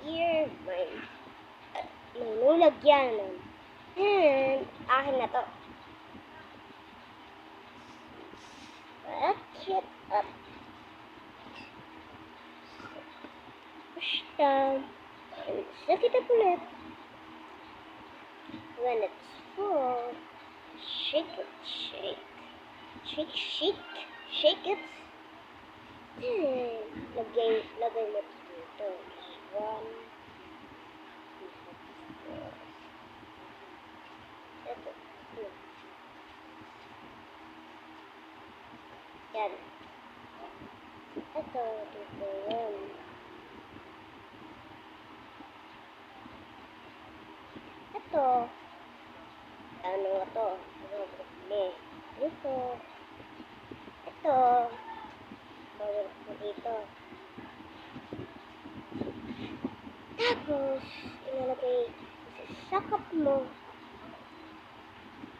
ear, may nulagyan. And, akin na to. Rack it up. Push down. And suck it up ulit. When it's full, shake it, shake. Shake, shake. Shake it. Lagay mo dito. One. Ito. Yan. Ito. Dito yan. Ito. Ano nga to? Dito. Ito. Bawal ko dito. Tapos, ilalagay sa sakap mo.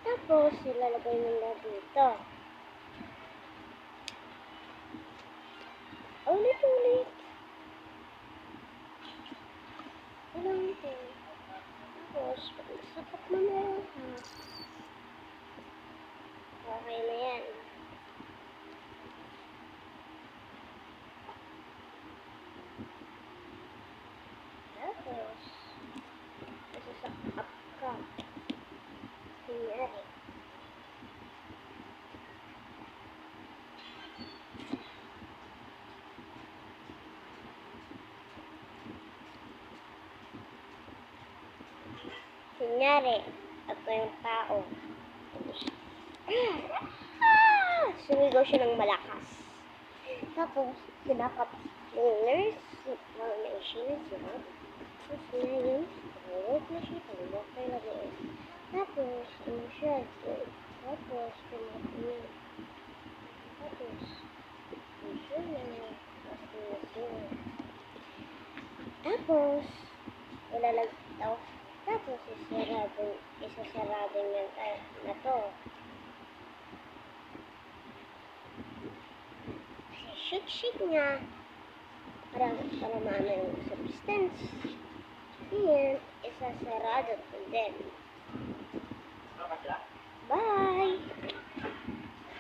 Tapos, ilalagay mo na dito. Ulit-ulit. Ulit-ulit. Tapos, sakap mo na. Okay na yan. Tapos, nasasakap ka. Kunyari. Kunyari, ako yung tao. Sumigaw siya ng malakas. Tapos, sinakap ng nurse. Siya. Tapos na yun. Tawag na siya. Tawag na lagay. Tapos, ano siya? Tapos, tumating. Tapos, ano siya na. Tapos, ilalagtaw. Tapos, isasarado niya na to. Shake niya. Para maano yung substance. And, isasarado ko din. Bye!